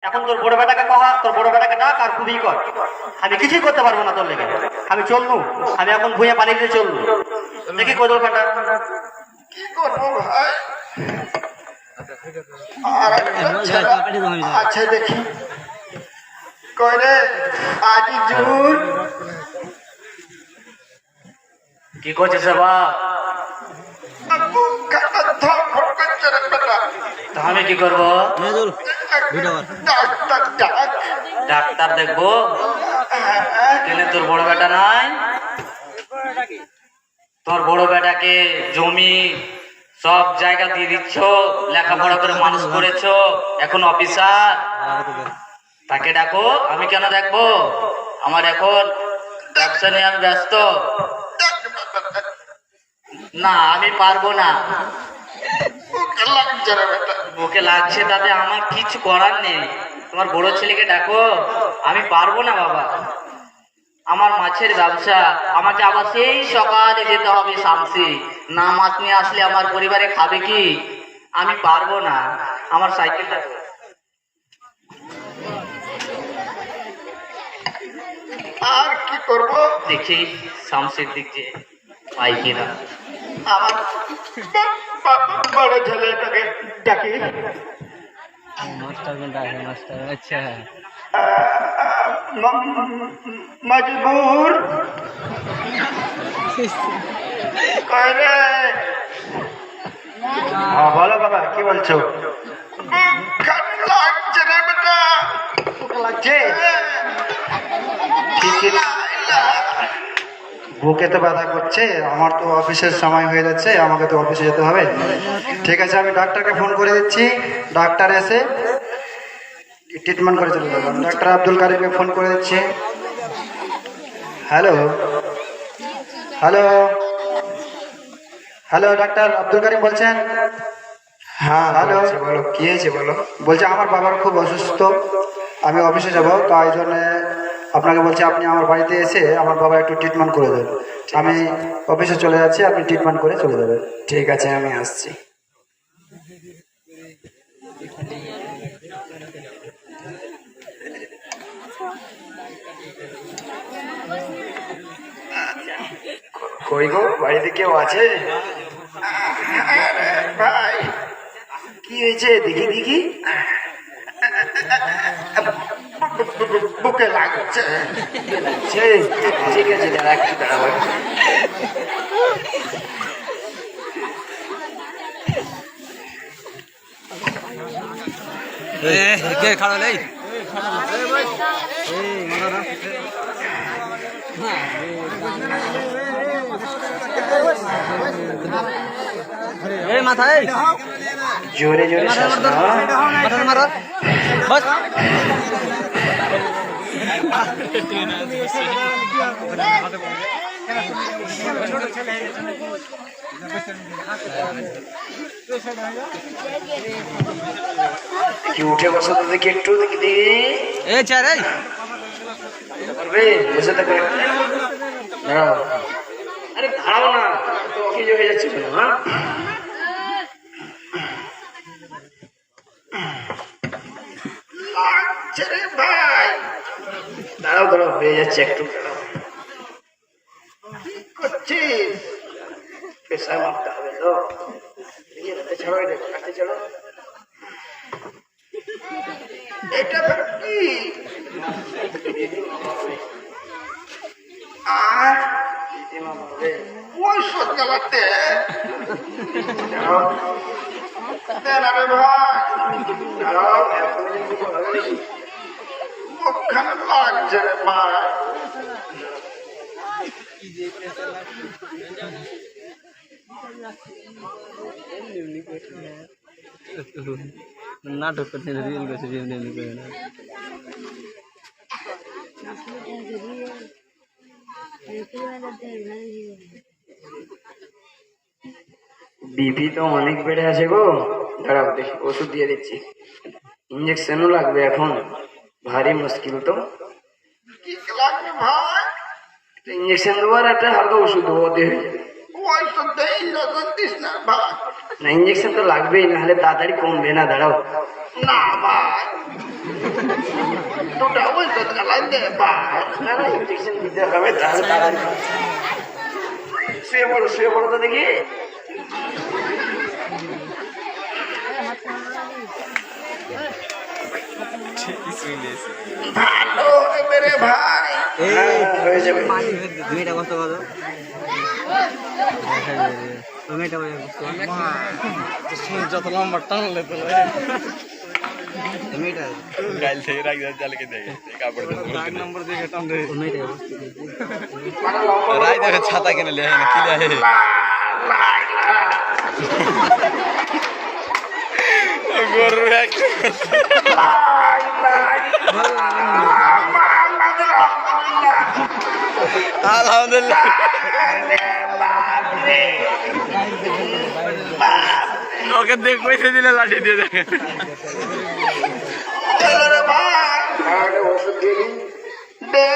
এখন তোর বড় বেটাকে কহা, তোর বড় বেটাকে ডাক আর খুবই কর। আমি কিছুই করতে পারবো না তোর লেগে। আমি চললু, আমি এখন ভুঁয়ে পানি দিয়ে চললু। দেখি কোদল ফাটা কি করবো ভাই? আর আচ্ছা দেখি করে আজি জুন কি করছিস বাপ? আমি কি করবো? ডাক্তার দেখবো? কেন তোর বড় বেটা নাই? তোর বড় বেটাকে জমি সব জায়গা দিয়ে দিচ্ছ, লেখাপড়া করে মানুষ করেছ, এখন অফিসার, তাকে ডাকো। আমি কেন দেখবো? আমার এখন ব্যবসা নিয়ে আমি ব্যস্ত। না আমি পারবো না। ওকে লাগছে তাতে আমার কিছু করার নেই। তোমার বড় ছেলেকে ডাকো। আমি পারবো না বাবা, আমার মাছের ব্যবসা, আমাকে আবার সেই সকালে যেতে হবে শামসি। না মাছ নিয়ে আসলে আমার পরিবারে খাবে কি? আমি পারবো না। আমার সাইকেলটা আর কি করবো দেখি শামসির দিক দিয়ে পাই কিনা। আমার বড় ছেলেটাকে ডাকি। আচ্ছা মজবুর করে। হ্যাঁ বলো বাবা, কি বলছো? লাগছে রে বেটা, লাগছে? বুকে তো ব্যথা করছে, আমার তো অফিসের সময় হয়ে যাচ্ছে, আমাকে তো অফিসে যেতে হবে। ঠিক আছে, আমি ডাক্তারকে ফোন করে দিচ্ছি, ডাক্তার এসে ট্রিটমেন্ট করে চলে যাবো। ডাক্তার আব্দুল কারিমকে ফোন করে দিচ্ছি। Hello hello hello, doctor Abdul Karim বলছেন? হ্যাঁ হ্যালো, বলো কি হয়েছে বলো। বলছে আমার বাবার খুব অসুস্থ, আমি অফিসে যাব, তাই জন্য আপনাকে বলছি আপনি আমার বাড়িতে এসে আমার বাবা একটু ট্রিটমেন্ট করে দেন। আমি অফিসে চলে যাচ্ছি, আপনি ট্রিটমেন্ট করে চলে যাবেন। ঠিক আছে আমি আসছি। কই গো, বাড়িতে কেউ আছে? ভাই কি হয়েছে দেখি দেখি। বুকে লাগছে। ঠিক আছে দাঁড়া, একটু দাঁড়াবো। কে খাড়া নেই মাথায় জোরে জোরে শ্বাস নাও। মাথা মারো বস। কি উঠে বসো তো দেখি, একটু দেখি দেখি। এ চার এই পারবে বসে থাকবে, দাঁড়াও। আরে দাঁড়াও না, তো অফিস হয়ে যাচ্ছে কেন? হ্যাঁ লাগছে রে ভাই, দাঁড়াও দাঁড়াও, হয়ে যাচ্ছে একটু। কি করছিস? পেশা মারতে হবে তো, হাতে ছাড়ো, এটা হাতে ছাড়ো। এটা কি? আর ওই সকালাতে ওখানে লাগছে রে ভাই। নাটক করছে রিয়েল করছে এমনি করে না। বিপি তো অনেক বেড়ে আছে গো, দাঁড়াও দেখি ওষুধ দিয়ে দিচ্ছি। ইঞ্জেকশনও লাগবে এখন, ভারী মুশকিল তো। কি লাগবে ভাই? ইঞ্জেকশন দেবো আর একটা হালকা ওষুধ দেবো, দেবে না। ইঞ্জেকশন তো লাগবেই, না হলে তাড়াতাড়ি কমবে না। দাঁড়াও না ভাই, দুটা ওষুধ গেলাই দে ভাই। ইঞ্জেকশন দিতে হবে, তাহলে তাড়াতাড়ি শুয়ে পড়ো তো দেখি। ভালো মেরে ভাই, হয়ে যাবে। মেয়েটা কষ্ট করো মেয়েটা যত লম্বা টানলে তো মেয়েটা গাইল থেকে রাখতে চালকে দেয় কাপড় নম্বর দিকে টানলে রাই দেখে ছাতা কিনে লিয়ে না কি লিয়ে গরু আলহামদুলিল্লাহ ওকে দেখ পয়সা দিলে লাঠি দিয়ে দেখে ওষুধ দিয়ে দিন। দে।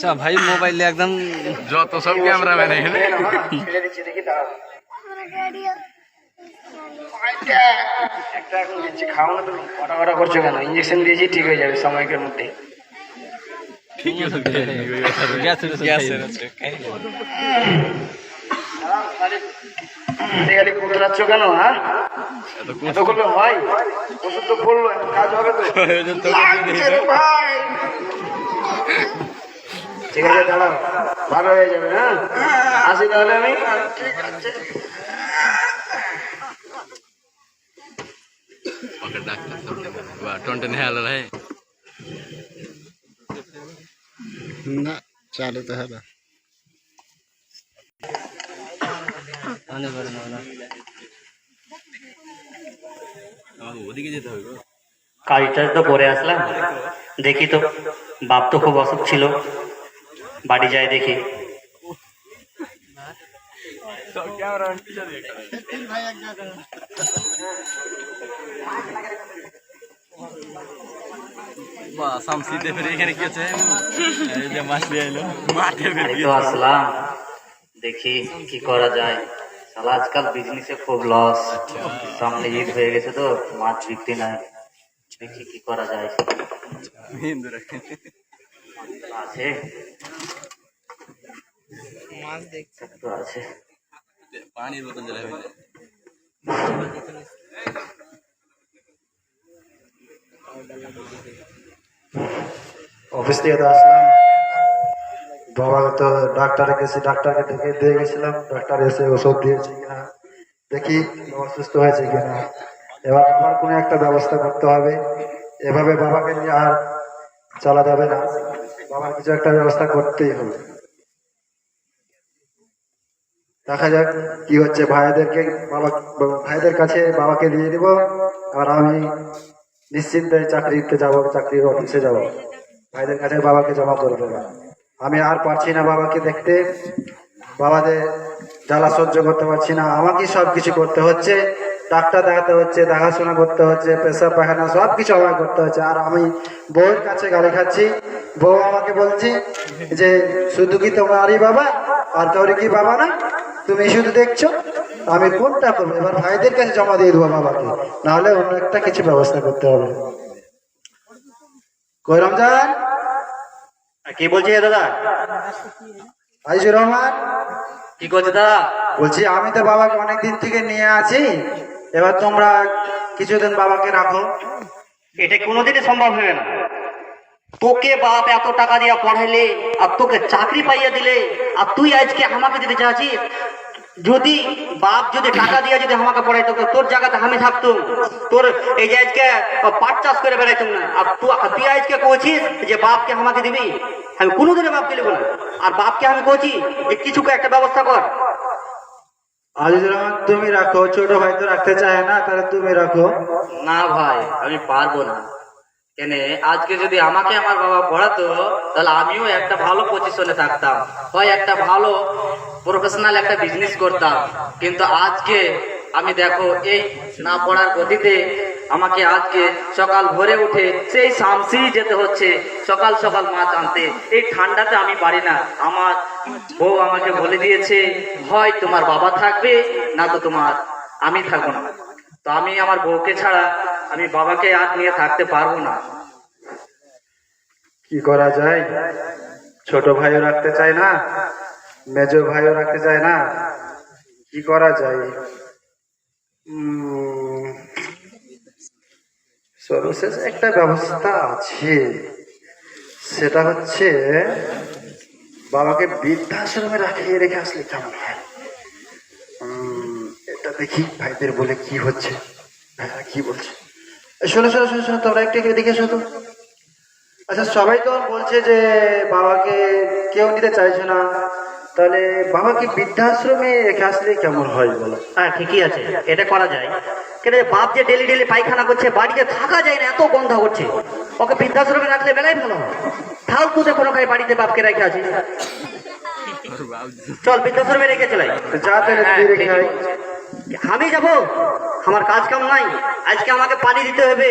সব ভাই মোবাইলে একদম যত সব ক্যামেরাম্যান এখানে ছেড়ে দিচ্ছি, দেখি দাঁড়াও। একটা এখন দিচ্ছি, খাও না তুমি, কটা করছো কেন? ইঞ্জেকশন দিয়েছি, ঠিক হয়ে যাবে সময়কের মধ্যে। খালি কুটরাচ্ছ কেন? হ্যাঁ, এত করলে হয়? ওষুধ তো পড়লো, এখন কাজ হবে তো। লাগছে রে ভাই। ঠিক আছে, দাঁড়াও, ভালো হয়ে যাবে। হ্যাঁ, আসি তাহলে আমি। ঠিক আছে। टोंटन है अलग है না চালু তো হবে ওদিকে যেতে হবে কাজটা তো করে আসলাম, দেখি তো বাপ তো খুব অসুখ ছিল, বাড়ি যাই দেখি। শামসিতে ফিরে এখানে গেছে এই যে মাছ দিয়ে এলো মাঠে এই তো আসলাম, দেখি কি করা যায়। শালা আজকাল বিজনেসে খুব লস, সামনে ঈদ হয়ে গেছে তো মাছ বিক্রি নাই, দেখি কি করা যায়। আছে মাছ দেখছে তো আছে, পানির বোতল জ্বালা অফিস থেকে তো আসলাম, বাবাকে তো ডাক্তারে গেছি, ডাক্তারকে ডেকে দিয়ে গেছিলাম, ডাক্তার এসে ওষুধ দিয়েছে কিনা দেখি অসুস্থ হয়েছে কিনা। এবার আমার কোনো একটা ব্যবস্থা করতে হবে, এভাবে বাবাকে নিয়ে আর চলা যাবে না, বাবার কিছু একটা ব্যবস্থা করতেই হবে। দেখা যাক কি হচ্ছে, ভাইদের কাছে বাবাকে দিয়ে দিব, আর আমি নিশ্চিন্তে চাকরিতে যাবো, চাকরির অফিসে যাব, ভাইদের কাছে বাবাকে জমা করে দেবো। আমি আর পারছি না বাবাকে দেখতে, বাবাদের জ্বালা সহ্য করতে পারছি না, আমাকে সব কিছু করতে হচ্ছে, ডাক্তার দেখাতে হচ্ছে, দেখাশোনা করতে হচ্ছে, পেশাব পায়খানা সব কিছু আমাকে করতে হচ্ছে। আর আমি বউয়ের কাছে গালি খাচ্ছি, বউ আমাকে বলছি যে শুধু কি তোমারই বাবা আর কাউরি কি বাবা না, তুমি শুধু দেখছো, আমি কোনটা করবো? এবার ভাইদের কাছে জমা দিয়ে দেবো বাবাকে, নাহলে অন্য একটা কিছু ব্যবস্থা করতে হবে। কই রমজান, কি বলছি দাদা? আইজুর রহমান, কি করছে দাদা? বলছি আমি তো বাবাকে অনেক দিন থেকে নিয়ে আছি, এবার তোমরা কিছুদিন বাবাকে রাখো। এটা কোনোদিনই সম্ভব হবে না। তোকে বাপ এত টাকা দিয়ে পড়াইলে, আর তোকে চাকরি পাইয়া দিলে, আর তুই আজকে আমাকে দিতে চাচ্ছিস? যদি বাপ যদি টাকা দিয়ে যদি আমাকে পড়াইতো, তোর জায়গাতে আমি থাকতুম, তোর এই যে আজকে পাট চাষ করে বেড়াইতাম না। আর তুই আজকে কইছিস যে বাপকে আমাকে দিবি, আমি কোনোদিনই বাপকে নেবো না। আর বাপকে আমি কইছি যে কিছু একটা ব্যবস্থা কর। আজিজুর রহমান, তুমি রাখো, ছোট ভাই তো রাখতে চায় না, তাহলে তুমি রাখো। না ভাই, আমি পারবো না। কেন, আজকে যদি আমাকে আমার বাবা পড়াতো, তাহলে আমিও একটা ভালো পজিশনে থাকতাম, হয় একটা ভালো প্রফেশনাল একটা বিজনেস করতাম। কিন্তু আজকে আমি দেখো এই না পড়ার গতিতে আমাকে আজকে সকাল ভোরে উঠে সেই শামসি যেতে হচ্ছে, সকাল সকাল মাছ আনতে। এই ঠান্ডাতে আমি পারি না। আমার বউ আমাকে বলে দিয়েছে, হয় তোমার বাবা থাকবে, না তো তোমার আমি থাকবো না। তো আমি আমার বউকে ছাড়া আমি বাবাকে আর নিয়ে থাকতে পারবো না। কি করা যায়? ছোট ভাইও রাখতে চায় না, মেজো ভাইও রাখতে চায় না, কি করা যায়? সর্বশেষ একটা ব্যবস্থা আছে, সেটা হচ্ছে বাবাকে বৃদ্ধাশ্রমে রেখে আসলে কেমন হয়? এটা দেখি ভাইদের বলে কি হচ্ছে, ভাইরা কি বলছে। শোনো শোনো শোনো শোনো, তোমরা একটু এদিকে এসো তো। আচ্ছা, সবাই তো বলছে যে বাবাকে কেউ নিতে চাইছে না, তাহলে বাবাকে বৃদ্ধাশ্রমে রেখে আসলে কেমন হয় বলো? হ্যাঁ, ঠিকই আছে, এটা করা যায়। কিন্তু বাপ যে ডেলি ডেলি পায়খানা করছে, বাড়িতে থাকা যায় না, এত গন্ধ করছে, ওকে বৃদ্ধাশ্রমে রাখলে বেলায় ভালো হয়। ফালতুতে কোনো খাই বাড়িতে বাপকে রেখে আছে, চল বৃদ্ধাশ্রমে রেখে চলাই। তো যা তাহলে তুই রেখে আয়। আমি যাব? আমার কাজ কাম নাই, আজকে আমাকে পানি দিতে হবে।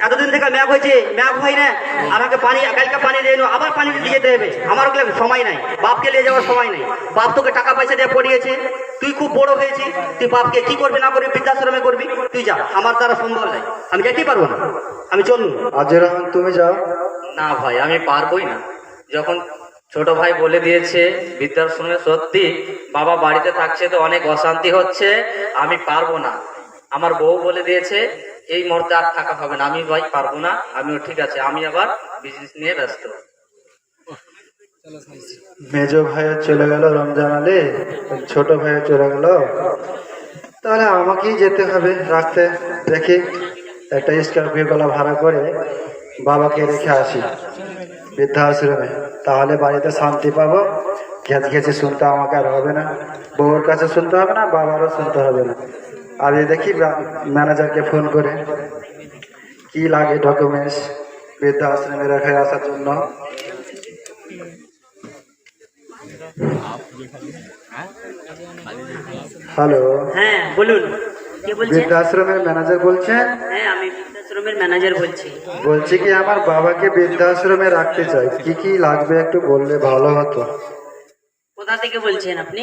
এতদিন থেকে ম্যাপ হয়েছে, ম্যাপ হয় না, আমাকে পানি কালকে পানি দিয়ে এলো, আবার পানি দিয়ে যেতে হবে। আমার ওগুলো সময় নাই, বাপকে নিয়ে যাওয়ার সময় নাই। বাপ তোকে টাকা পয়সা দিয়ে পড়িয়েছে, তুই খুব বড় হয়েছিস, তুই বাপকে কি করবি না করবি বৃদ্ধাশ্রমে করবি, তুই যা, আমার দ্বারা সম্ভব নাই, আমি যেতেই পারবো না, আমি চলুন। আজ রহমান তুমি যাও। না ভাই, আমি পারবোই না। যখন ছোট ভাই বলে দিয়েছে বৃদ্ধাশ্রমে, সত্যি বাবা বাড়িতে থাকছে তো অনেক অশান্তি হচ্ছে, আমি পারবো না। আমার বউ বলে দিয়েছে এই মুহূর্তে আর থাকা হবে না, আমি ভাই পারবো না। আমিও ঠিক আছে, আমি আবার বিজনেস নিয়ে ব্যস্ত। মেজো ভাইও চলে গেল রমজান আলী, ছোট ভাইও চলে গেল, তাহলে আমাকেই যেতে হবে রাখতে। দেখি একটা স্করপিও গলা ভাড়া করে বাবাকে রেখে আসি বৃদ্ধাশ্রমে, তাহলে বাড়িতে শান্তি পাবো। ঘেঁচে ঘেঁচে শুনতে আমাকে আর হবে না, বউর কাছে শুনতে হবে না, বাবারও শুনতে হবে না। আমি দেখি ম্যানেজারকে ফোন করে কি লাগে ডকুমেন্টস বৃদ্ধাশ্রমে রেখে আসার জন্য। হ্যালো, হ্যাঁ বলুন, কে বলছেন? বৃদ্ধাশ্রমের ম্যানেজার বলছেন? হ্যাঁ, আমি বৃদ্ধাশ্রমের ম্যানেজার বলছি। বলছি কি আমার বাবাকে বৃদ্ধাশ্রমে রাখতে চাই, কি কি লাগবে একটু বললে ভালো হতো। কোথা থেকে বলছেন আপনি?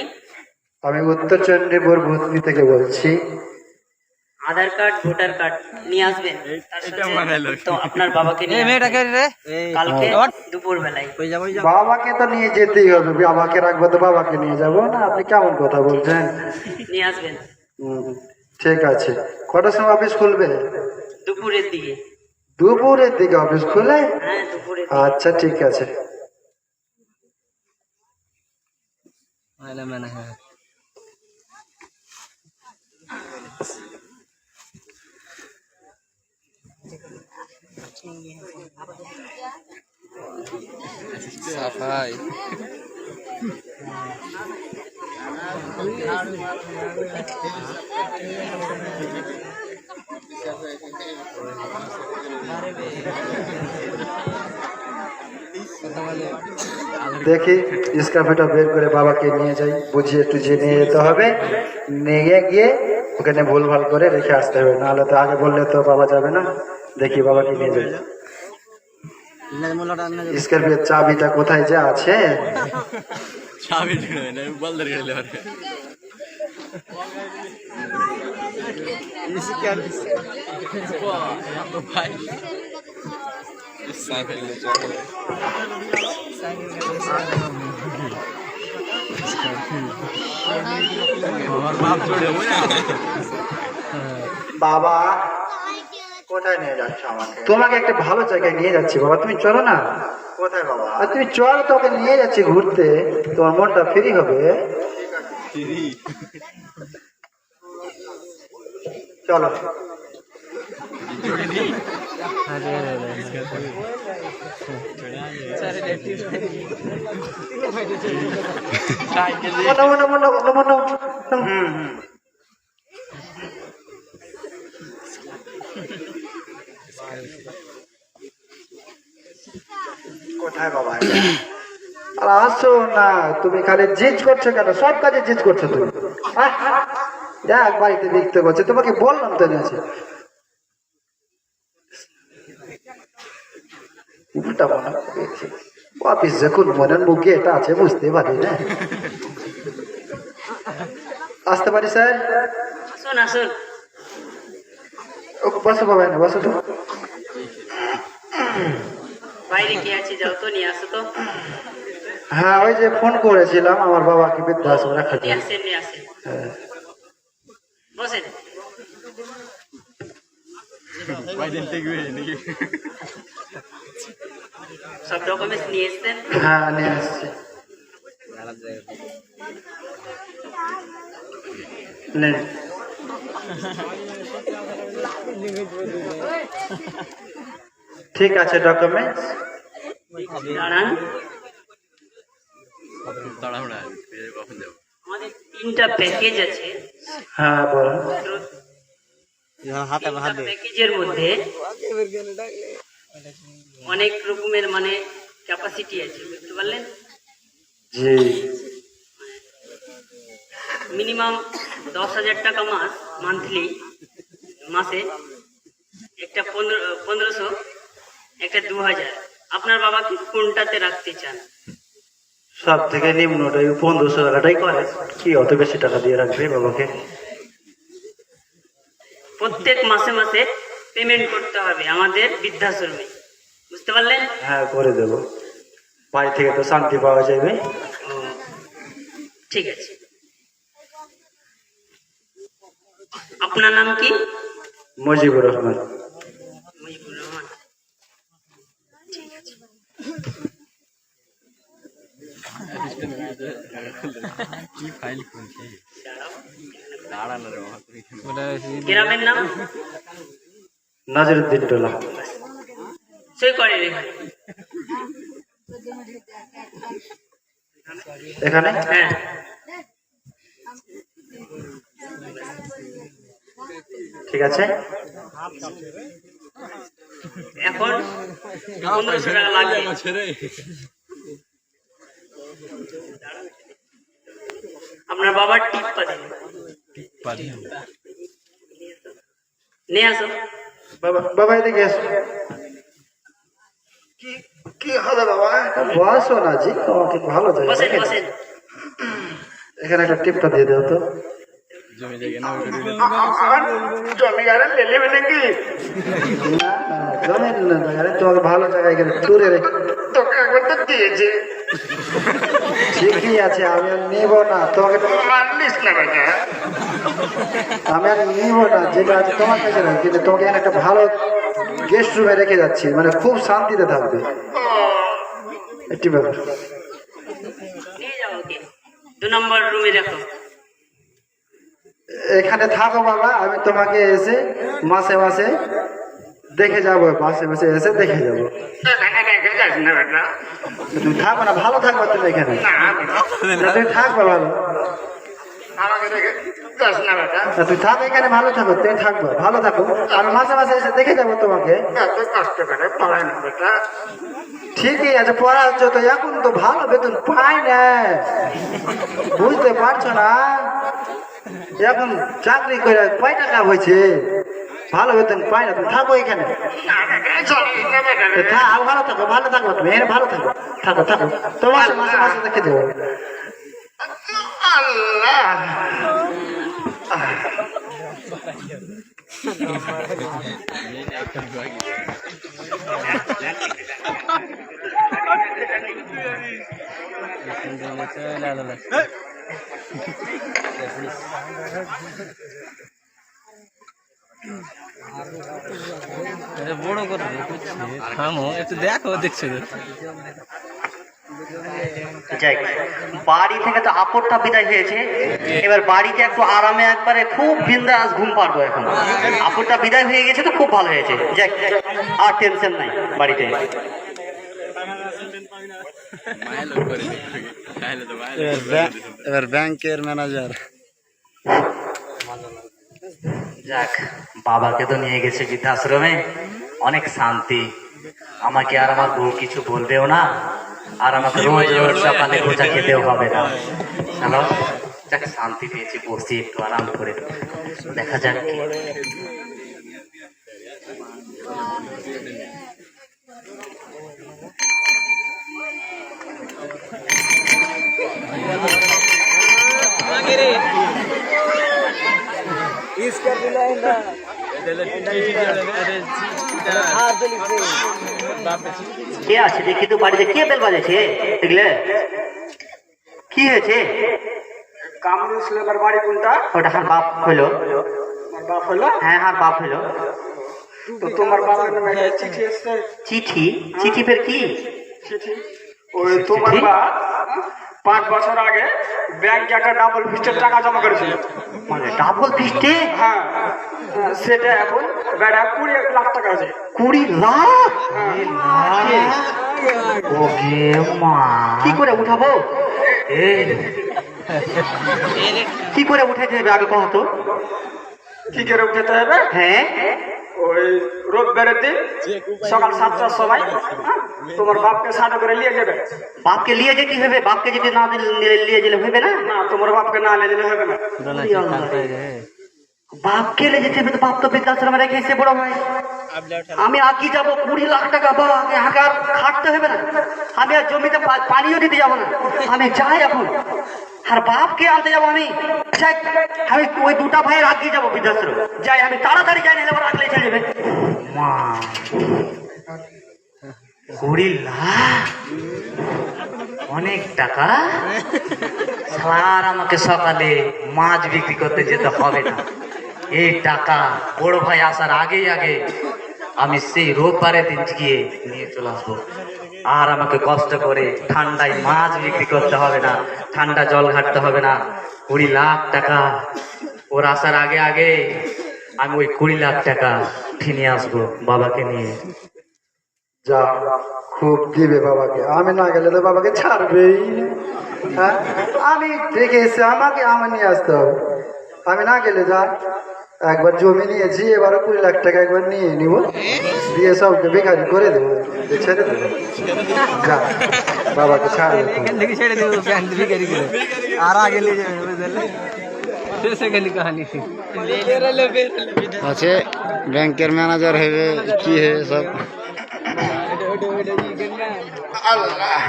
আমি উত্তর চন্দ্রীপুর ভূতনি থেকে বলছি। আধার কার্ড, ভোটার কার্ড নিয়ে আসবেন, তার সাথে তো আপনার বাবাকে নিয়ে আসবেন। কালকে দুপুর বেলায়। বাবাকে তো নিয়ে যেতেই হবে, বাবাকে রাখবো তো বাবাকে নিয়ে যাবো না, আপনি কেমন কথা বলছেন? নিয়ে আসবেন ঠিক আছে। কটার সময় অফিস খুলবে? দুপুরের দিকে। দুপুরের দিকে অফিস খুলে? হ্যাঁ, দুপুরের আচ্ছা ঠিক আছে। সাফাই দেখি স্কার্ফিটা বের করে বাবাকে নিয়ে যাই, বুঝিয়ে টুঝিয়ে নিয়ে যেতে হবে, নিয়ে গিয়ে ওখানে ভুলভাল করে রেখে আসতে হবে, নাহলে তো আগে বললে তো বাবা যাবে না। দেখি বাবাকে নিয়ে যাই। স্কার্ফির চাবিটা কোথায় যে আছে? চাবি ঢুকবে না, বলতে গেলে পারে। ভাই সাইকেল চলে আমার বাপ চড়ে বাবা কোথায় নিয়ে যাচ্ছ আমাকে? তোমাকে একটা ভালো জায়গায় নিয়ে যাচ্ছি বাবা, তুমি চলো না। কোথায় বাবা? আর তুমি চলো, তোকে নিয়ে যাচ্ছি ঘুরতে, তোমার মনটা ফ্রি হবে। চলো। কোথায় বাবা? আর আসো না, তুমি খালি জিদ করছো কেন? সব কাজে জিদ করছো তুমি। দেখ বাড়িতে বিক্রি করছে, তোমাকে বললাম তো নিয়েছে। উল্টা মনে করেছি অফিস যখন মনের মুখে এটা আছে বুঝতে পারি না। আসতে পারি স্যার? আসুন আসুন। ও, বসো বাবা, এনে বসো তো। বাইরে কে আছে, যাও তো নিয়ে আসো তো। হ্যাঁ, ওই যে ফোন করেছিলাম আমার বাবাকে বৃদ্ধাশ্রমে রাখার নিয়ে জন্য। আসেন নিয়ে আসেন, হ্যাঁ। বসেন। বাইরে টেকবে নাকি? সব ডকুমেন্টস নিয়ে এসছেন? হ্যাঁ, নিয়ে আসছি। নেন। ঠিক আছে, ডকুমেন্টস। দাঁড়ান, তাড়াহুড়া কখন যাবো? আমাদের 3টা প্যাকেজ আছে। হ্যাঁ, বলো। হাতে হাত দে। প্যাকেজের মধ্যে অনেক রকমের মানে ক্যাপাসিটি আছে, বুঝতে পারলেন? জি। মিনিমাম 10,000 টাকা মাস, মান্থলি, মাসে একটা 1500, একটা 2000। আপনার বাবাকে কোনটাতে রাখতে চান? সব থেকে নিম্নটাই 1500 টাকাটাই করে। কি অত বেশি টাকা দিয়ে রাখবে বাবাকে? প্রত্যেক মাসে মাসে পেমেন্ট করতে হবে আমাদের বৃদ্ধাশ্রমে, বুঝতে পারলেন? হ্যাঁ, করে দেবো। বাড়ি থেকে তো শান্তি পাওয়া যাবে। ও, ঠিক আছে। আপনার নাম কি? মুজিবুর রহমান। মুজিবুর রহমান, ঠিক আছে। কি ফাইল খুলছে? দাঁড়াও। দাঁড়ানো রে বাবা, তুমি গ্রামের নাম? নাজিরুদ্দিন টোলা। সই করেন এখানে। এখানে? হ্যাঁ, ঠিক আছে। এখন 1500 টাকা লাগবে। ছেড়ে আপনার বাবার টিপ্পা দিন, পারি নিয়ে আসো। বাবা, বাবা এদিকে এসো। কি কি হলো বাবা? বসো না জি, তোমাকে ভালো বসেন জায়গা। বসেন। এখানে একটা টিপটা দিয়ে দাও তো। জমি জায়গা না ওটা দিলে জমি গাড়ি লেলে নাকি? জমি না, তোমাকে ভালো জায়গায় গেলে টুরে রেখে তোকে একবার তো দিয়েছে। ঠিকই আছে, আমি আর নিব না। তোমাকে তো মানলিস না ভাইয়া। আমি আর নিব না, যেটা আছে তোমার কাছে না, কিন্তু তোমাকে এখানে একটা ভালো গেস্ট রুমে রেখে যাচ্ছি, মানে খুব শান্তিতে থাকবে। একটি ব্যাপার। নিয়ে যাও ওকে, 2 নম্বর রুমে রাখো। এখানে থাকো বাবা, আমি তোমাকে এসে মাসে মাসে দেখে যাবো, মাসে মাসে এসে দেখে যাবো। তুমি থাকো না, ভালো থাকবে তুমি এখানে। না, তুমি থাকবে ভালো। না, তুমি থাকো এখানে, ভালো থাকো, তুমি থাকবে ভালো থাকো। আমি মাসে মাসে এসে দেখে যাবো তোমাকে। ঠিকই আছে, পড়ার জন্য এখন তো ভালো বেতন পাই না, বুঝতে পারছো না? এখন চাকরি করে কয় টাকা হয়েছে, ভালো বেতন পাই না। তুমি থাকো এখানে, ভালো থাকো, ভালো থাকো, তুমি এখানে ভালো থাকো, থাকো থাকো। তোমার মাসে মাসে দেখে দেবো। বড় করে থামো একটু, দেখো দেখছো যাই, বাড়ি থেকে তো আপদটা বিদায় হয়েছে, এবার বাড়িতে একটু আরামে একবারে খুব বিন্দাস ঘুম পারবো। এখন আপদটা বিদায় হয়ে গেছে তো খুব ভালো হয়েছে। যাই, আর টেনশন নাই বাড়িতে। এবার ব্যাংকের ম্যানেজার। যাক, বাবাকে তো নিয়ে গেছে বৃদ্ধাশ্রমে, অনেক শান্তি। আমাকে আর আমার বউ কিছু বলবেও না, আর আমাকে রোজ রোজ সকালে গোটা খেতেও হবে না। চলো, যাক, শান্তি পেয়েছি, বসি একটু আরাম করে, দেখা যাক কি। কে আছে দেখি তো বাড়িতে, কে বেল বাজেছে দেখলে? কি হয়েছে? কামরুল ইসলামের বাড়ি কোনটা? ওটা হার বাপ হইলো। আমার বাপ হলো। হ্যাঁ হার বাপ হইলো। তো তোমার বাবার নামে একটা চিঠি এসছে। চিঠি? চিঠি ফের কি? চিঠি ওই তোমার বাপ 5 বছর আগে ব্যাংকে একটা ডাবল ফিস্টের টাকা জমা করেছিল। মানে ডাবল ফিস্টে? হ্যাঁ, সেটা এখন বেড়া 20 লাখ টাকা আছে। 20 লাখ? ওকে মা, কি করে উঠাবো? কি করে উঠাইতে হবে আগে কহ তো? কি করে উঠাতে হবে? হ্যাঁ, ওই রোববারের দিন সকাল 7টার সময় তোমার বাপকে সাথে করে নিয়ে যাবে। বাপকে নিয়ে যেতে হবে। বাপকে যদি না নিয়ে গেলে হবে না? না, তোমার বাপকে না নিয়ে গেলে হবে না। বাপকে নিয়ে যেতে হবে তো বাপ তো বৃদ্ধাশ্রমে রেখে এসে বড় ভাই। আমি আগে যাবো 20 লাখ টাকা বা আগে আর খাটতে হবে না। আমি আর জমিতে পানিও দিতে যাবো না। আমি যাই এখন। আর বাপকে আনতে যাবো আমি। যাই, আমি ওই দুটা ভাইয়ের আগে যাবো বৃদ্ধাশ্রম। যাই, আমি তাড়াতাড়ি যাই, না আগলে চলে যাবে। মা, 20 লাখ অনেক টাকা। আর আমাকে সকালে মাছ বিক্রি করতে যেতে হবে না। এই টাকা বড় ভাই আসার আগেই আমি সেই রোববারের দিন গিয়ে নিয়ে চলে আসবো। আর আমাকে কষ্ট করে ঠান্ডায় মাছ বিক্রি করতে হবে না, ঠান্ডা জল ঘাটতে হবে না। 20 লাখ টাকা ওর আসার আগে আমি ওই 20 লাখ টাকা ফিরে আসবো বাবাকে নিয়ে। যা, খুব দিবে বাবাকে। আমি না গেলে তো বাবাকে ছাড়বেই। হ্যাঁ, আমি রেখে এসে আমাকে আমার নিয়ে আসতে হবে। আমি না গেলে যা, একবার জমি নিয়েছি, এবারে 20 লাখ টাকা একবার নিয়ে নিব, দিয়ে সবকে বেকারি করে দেবো, ছেড়ে দেবো। যা, বাবাকে ছাড়বে। থেকে ছেড়ে দেবো ব্যাংক বিক্রি করে আর আগে নিয়ে যাবে বুঝলে সেখানে কাহিনী আছে ব্যাংকের ম্যানেজার হবে কি হবে সব আল্লাহ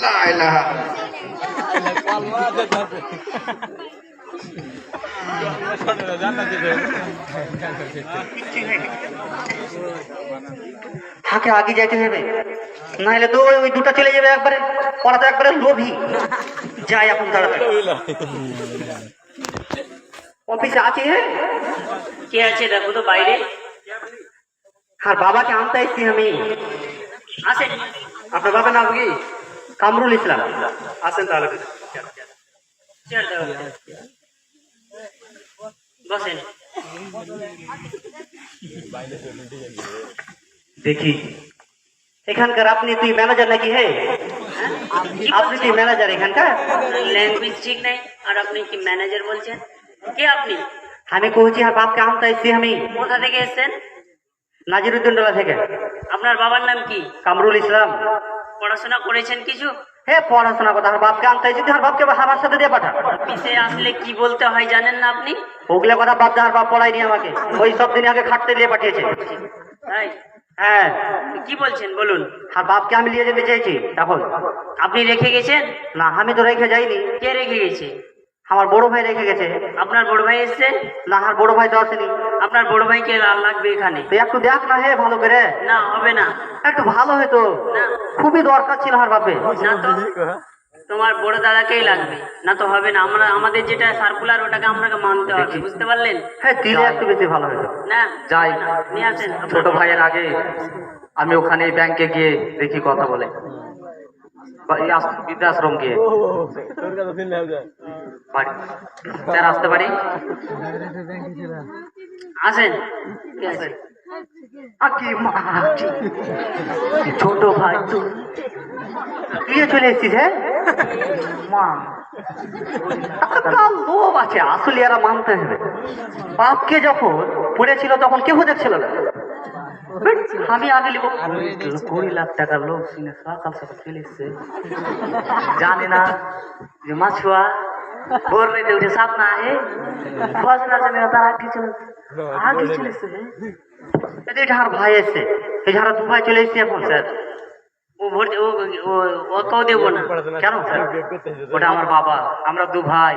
লা ইলাহা হাকে আগে যাইতে হবে, নাহলে তো ওই দুটা চলে যাবে একবারে। ওরা তো একবারে লোভী। যাই এখন তাড়াতাড়ি। অফিসে আছে? কে আছে দেখো তো বাইরে। আর বাবাকে আনতে এসছি আমি। আসেন। আপনার বাবার নাম কি? কামরুল ইসলাম। আসেন তাহলে। বসেন। দেখি এখানকার আপনি তুই ম্যানেজার নাকি? হে, আপনি তুই ম্যানেজার এখানকার? ল্যাঙ্গুয়েজ ঠিক নাই আর আপনি কি ম্যানেজার বলছেন? কে আপনি? আমি কইছি আর বাপকে আনতে এসছি আমি। কোথা থেকে এসেছেন? নাজিরুদ্দিনটোলা থেকে। আপনার বাবার নাম কি? কামরুল ইসলাম। পড়াশোনা করেছেন কিছু? হে, পড়াশোনা কথা আর বাপকে আনতে এসেছি, আর বাপকে আমার সাথে দিয়ে পাঠা। অফিসে আসলে কি বলতে হয় জানেন না আপনি? ওগুলা কথা বাদ দে, আর বাপ পড়ায়নি আমাকে। ওই সব দিন আগে খাটতে দিয়ে পাঠিয়েছে। তাই হ্যাঁ, কি বলছেন বলুন। আর বাপকে আমি নিয়ে যেতে চাইছি এখন। আপনি রেখে গেছেন? না, আমি তো রেখে যাইনি। কে রেখে গেছে? আমার বড় ভাই রেখে গেছে। আপনার বড় ভাই এসছে? না, আর বড় ভাই তো আসেনি। আপনার বড় ভাইকে লাগবে এখানে। তুই একটু দেখ না হে ভালো করে। না হবে না। একটু ভালো হতো, না খুবই দরকার ছিল আমার বাপে। না তো তোমার বড় দাদাকেই লাগবে, না তো হবে না। আমাদের যেটা সার্কুলার ওটাকে আপনাকে মানতে হবে, বুঝতে পারলেন? হ্যাঁ, দিলে একটু বেশি ভালো হতো। না যাই, নিয়ে আসেন। ছোট ভাইয়ের আগে আমি ওখানে ব্যাংকে গিয়ে দেখি কথা বলে, বৃদ্ধাশ্রম গিয়ে স্যার আসতে পারি? আসেন। কে আছে? ছোট ভাই তুই নিয়ে চলে এসছিস? হ্যাঁ মা, লোভ আছে আসলে, এরা মানতে হবে। বাপকে যখন পড়েছিল তখন কেউ দেখছিল না। আমি আগে লিখব 20 লাখ টাকার লোক শুনে সকাল সকাল চলে এসছে। জানে না যে মাছুয়া ভোর রাতে উঠে সাপ না আহে ফসল আছে না, তার আগে চলে এসছে। এটা আর ভাই এসছে, এই যারা দু ভাই চলে এসছে এখন। স্যার ও ভোট ও তো দেবো না। কেন স্যার? ওটা আমার বাবা, আমরা দু ভাই।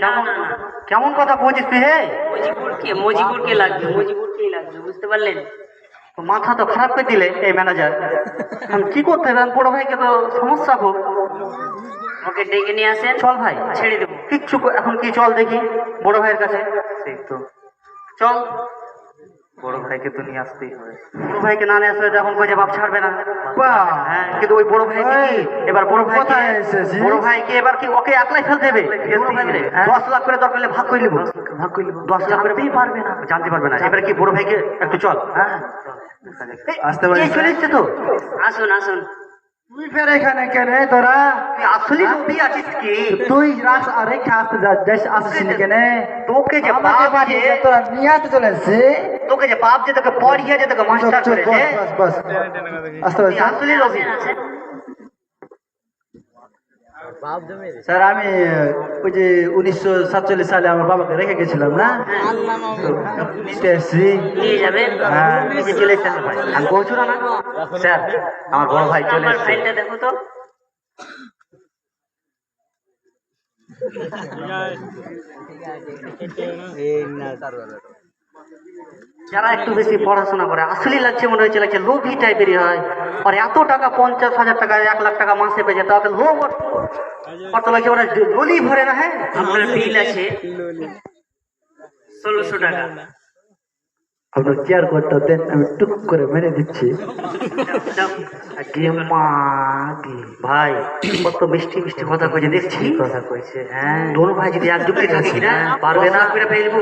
না না না কেমন কথা বলছিস তুই হে? মজিবুরকে লাগবে, মজিবুরকেই লাগবে, বুঝতে পারলেন? তো মাথা তো খারাপ করে দিলে এই ম্যানেজার। আমি কি করতে হবে? আমি বড় ভাইকে তো সমস্যা খুব। ওকে ডেকে নিয়ে আসেন, চল ভাই, ছেড়ে দেবো। এখন কি চল দেখি বড় ভাইয়ের কাছে। সেই তো চল, বড় ভাইকে তো নিয়ে আসতেই হবে। বড় ভাইকে না নিয়ে আসলে তো এখন কই যে বাপ ছাড়বে না। হ্যাঁ, কিন্তু ওই বড় ভাইকে কি এবার বড় ভাই কোথায় এসেছিস? বড় ভাইকে এবার কি ওকে একলাই ফেলতে দেবে? 10 লাখ করে দরকার হলে ভাগ করে নিব। 10 লাখ করে পারবে না, জানতে পারবে না। এবার কি বড় ভাইকে একটু চল। হ্যাঁ আসতে পারিস এই চলে এসছে তো। আসুন আসুন। তুই ফের এখানে কেন তোরা? তুই আসলে লোভী আছিস কি? তুই রাস আরে আসতে যাস আসছিস কেন? তোকে যে আমাকে বাপ বাড়ি যে তোরা নিয়ে আসতে চলে এসেছিস? তোকে যে বাপ যে তোকে পড়িয়ে যে তোকে মাস্টার চুপ, করেছে, বাস আসতে তুই পারিস? আসলে লোভী। স্যার আমি ওই যে 1947 সালে আমার বাবাকে রেখে গেছিলাম না, নিতে এসেছি। নিয়ে যাবেন। হ্যাঁ, নিজে চলে এসেছে ভাই। আমি বলছো না না স্যার, আমার বড় ভাই চলে আমার এসেছে। ফাইলটা দেখো তো। যারা একটু বেশি পড়াশোনা করে আসলেই লাগছে, মনে হচ্ছে লাগছে লোভী টাইপেরই হয়। আর এত টাকা 50,000 টাকা 1 লাখ টাকা মাসে পেয়ে যেত, ওকে লোভ কত লাগছে, ওরা জলি ভরে না। হ্যাঁ, আপনার বিল আছে 1600 টাকা। আপনার কেয়ার করতে দেন, আমি টুক করে মেরে দিচ্ছি। আগে মা আগে ভাই কত মিষ্টি মিষ্টি কথা কইছে, দেখছি কথা কইছে। হ্যাঁ, দোনো ভাই যদি এক যুক্তি থাকি না, পারবে না করে ফেলবো,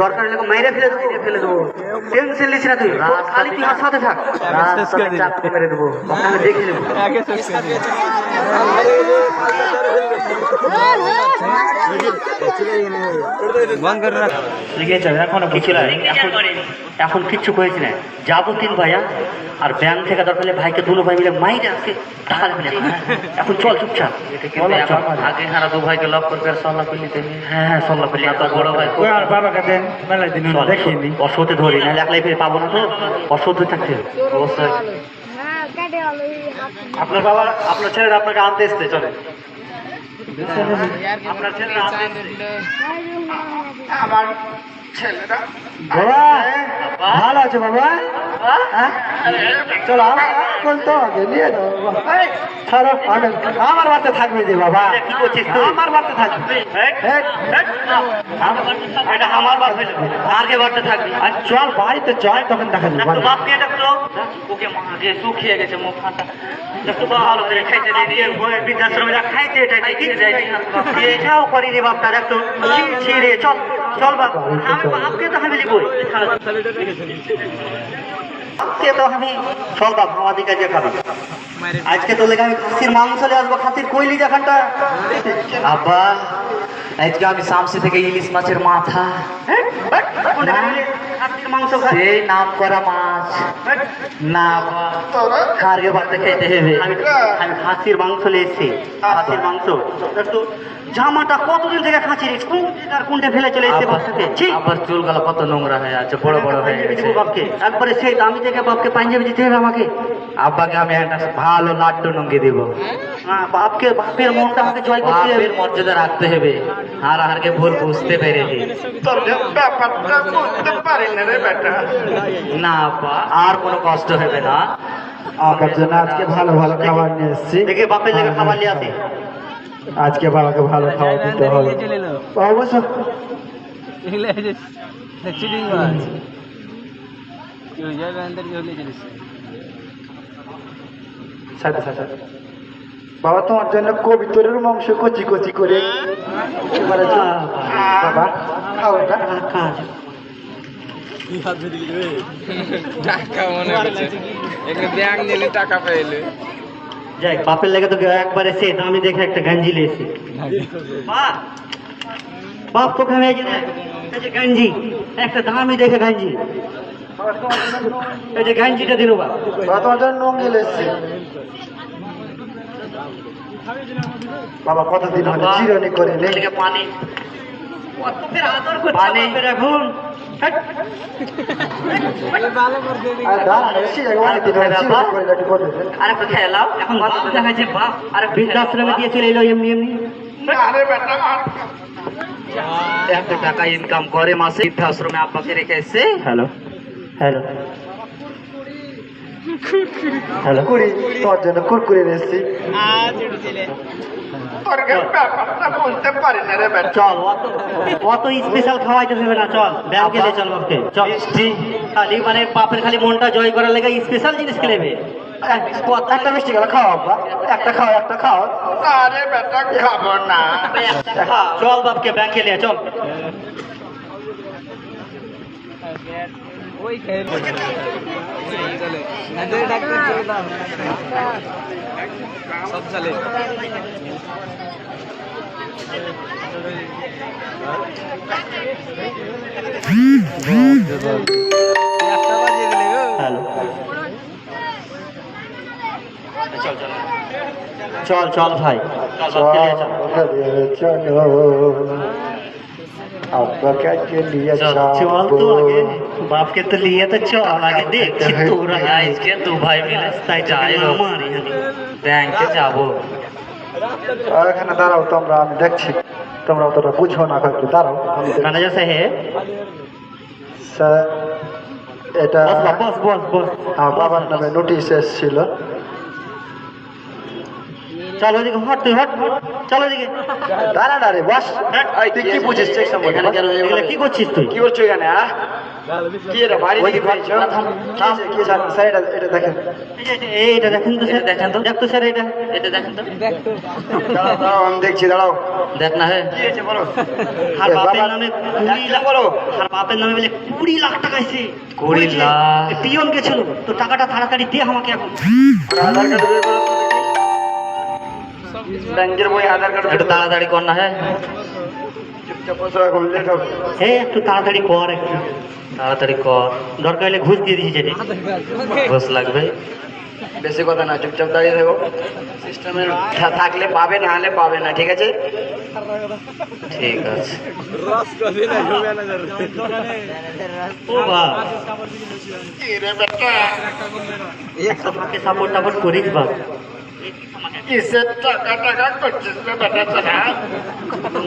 দরকার হলে মেরে ফেলে দেবো। টেনশন নিস না তুই, খালি তুই আমার সাথে থাক। রাস্তায় চাকরি মেরে দেবো, ওখানে দেখে নেবো। লিখেছে এখনো কিছু নাই, এখন কিচ্ছু করেছি না, যাবো 3 ভাইয়া। আর ব্যাংক থেকে দরকার হলে ভাইকে দুনো ভাই মিলে মাইরে আজকে টাকা দেবে। এখন চল চুপচাপ। আগে হারা 2 ভাইকে লক করবে আর সল্লা করলি তুমি। হ্যাঁ হ্যাঁ, সল্লা করলি এত বড় ভাই ওই আর বাবাকে দেন, মেলা দিন দেখিনি। অসতে ধরি, নাহলে একলাই ফিরে পাবো না তো, অসতে থাকতে হবে। অবশ্যই। আপনার বাবা, আপনার ছেলেরা আপনাকে আনতে এসছে, চলে। আপনার ছেলেরা আনতে এসছে। আমার ছেলেরা বাবা ভালো আছে বাবা? হ্যাঁ? চলো বলতো আগে নিয়ে যাও বাবা। ছাড়ো, আমার বাড়িতে থাকবে যে বাবা। কি করছিস তুই? আমার বাড়িতে থাকবে। এটা আমার বাপ হইলো, আর কে বাড়তে থাকবি? আর চল বাড়িতে চল, তখন দেখা যাবে। একটু বাপকে ডাকতো, ওকে মাকে শুকিয়ে গেছে মুখ খানটা, একটু ভালো করে খাইতে দিয়ে বৃদ্ধাশ্রমে খাইতে এটাই এটাও করি রে বাপটা, একটু ছিঁড়ে চল চল বাপ। আমি বাপকে তো আমি লিখবই, বাপকে তো আমি চল বাপ, আমাদের কাছে খাবি। আজকে তো লেগে আমি খাসির মাংস নিয়ে আসবো, খাসির কইলি যেখানটা। আব্বা, আজকে আমি সামসি থেকে ইলিশ মাছের মাথা, খাসির মাংস খাই। সেই নাম করা মাছ না কারকে বাড়তে খেতে হবে। আমি খাসির মাংস নিয়ে এসেছি, খাসির মাংস। একটু জামাটা কতদিন থেকে খাচ্ছি রে, কোন জায়গার কোনটা ফেলে চলে এসেছে বাচ্চাকে। আবার চুলগুলো কত নোংরা হয়ে আছে, বড় বড় হয়ে পাঞ্জাবি গেছে। দিব বাপকে, একবারে সেই দামি থেকে বাপকে পাঞ্জাবি দিতে হবে আমাকে। আব্বাকে আমি একটা ভালো লাড্ডু নঙ্গি দিব। হ্যাঁ, বাপকে, বাপের মনটা আমাকে জয় করতে হবে। বাপের মর্যাদা রাখতে হবে, আর হারকে ভুল বুঝতে পেরেছি না আব্বা, আর কোনো কষ্ট হবে না। আমার জন্য আজকে ভালো ভালো খাবার নিয়ে এসেছি। দেখে বাপের লেগে খাবার নিয়ে আসে। আজকে বাবাকে ভালো খাবার দিতে হবে অবশ্য। চিটিং মাছ কেউ যাবে আন্দার কেউ চলে সাথে সাথে বাবা তোমার জন্য কবিতরের মাংস কচি কচি করে এবারে বাবা খাও এটা। টাকা মনে হচ্ছে একটা ব্যাংক নিলে টাকা পেলে যাই, বাপের লেগে তো একবারে সে দামি দেখে একটা গঞ্জি লিয়েছি। বাপ তোকে আমি এই যে গঞ্জি, একটা দামি দেখে গঞ্জি, এই যে গঞ্জিটা দিল বাপ। বাবা তোমার জন্য নঙ্গিল এসছে। বাবা কতদিন হলো চিরনি করে নেই। লেগে পানি কত ফের আদর করছে পানি। বাপের এখন। আর দাঁড়া এসে অনেকদিন হলো চিরনি করে একটু করে দেন। আর একটু খেলাও, এখন বাপ দেখাচ্ছে বাপ, আর বৃদ্ধাশ্রমে দিয়ে চলে এলো এমনি এমনি। এত টাকা ইনকাম করে মাসে, বৃদ্ধাশ্রমে আব্বাকে রেখে এসছে। হ্যালো হ্যালো হ্যালো কুড়ি তোর জন্য কুরকুরে নিয়ে এসছি। চল অত স্পেশাল খাওয়াইতে হবে না, চল ব্যাংকে নিয়ে চল বাপকে, চল খালি মানে বাপের খালি মনটা জয় করার লেগে স্পেশাল জিনিস খেলেবে। একটা মিষ্টি গেলে খাও আব্বা, একটা খাও একটা খাও। আরে বেটা খাবো না। চল বাপকে ব্যাংকে নিয়ে চল। ওই খেয়ে চলে ডাক্তার চলে দাও সব চলে একটা বাজিয়ে দিলে গো। হ্যালো চল চল ভাই চল বাপকে নিয়ে চল। চলো আব্বাকে আজকে নিয়ে চল তো আগে বাপকে তো নিয়ে তো চল আগে দেখছি তোরা আজকে দু ভাই মিলে তাই যাই যাই হোক, আমার এখানে ব্যাংকে যাবো। এখানে দাঁড়াও তোমরা, আমি দেখছি। তোমরা অতটা বুঝো না, একটু দাঁড়াও আমি দেখছি। ম্যানেজার সাহেব স্যার, এটা বস বস বস বস আমার বাবার নামে নোটিশ এসেছিল। চল ওদিকে হট তুই হট চল ওদিকে দাঁড়া দাঁড়ে বস। তুই কি বুঝিস চেক সম্বন্ধে? এগুলো কি করছিস তুই? কি করছো এখানে? কি রে বাড়ি থেকে পেয়েছো? কি স্যার এটা দেখেন। এইটা দেখেন তো স্যার, দেখেন তো। দেখ তো স্যার এটা এটা দেখেন তো, দাঁড়াও দাঁড়াও আমি দেখছি, দাঁড়াও। দেখ না হে। কি হয়েছে বলো? আর এ বাপের বাবা, নামে 20 লাখ বলো। আর বাপের নামে বলে 20 লাখ টাকা এসে 20 লাখ। পিয়ন গেছিল তো, টাকাটা তাড়াতাড়ি দে আমাকে এখন। আধার কার্ড বের করো। ব্যাংকের বই, আধার কার্ড। একটু তাড়াতাড়ি কর না হে। চুপচাপ বসো, এখন লেট হবে। একটু তাড়াতাড়ি কর একটু, তাড়াতাড়ি কর, দরকার হলে ঘুষ দিয়ে দিয়েছি যেতে। ঘুষ লাগবে। বেশি কথা না, চুপচাপ দাঁড়িয়ে থাকো। সিস্টেমের থাকলে পাবে, না হলে পাবে না, ঠিক আছে? ঠিক আছে। রস করবি না ম্যানেজার ও বাপ আমাকে সাপোর্ট টাপোর্ট করিস বাপ। কিসের টাকা টাকা করছিস রে বেটা?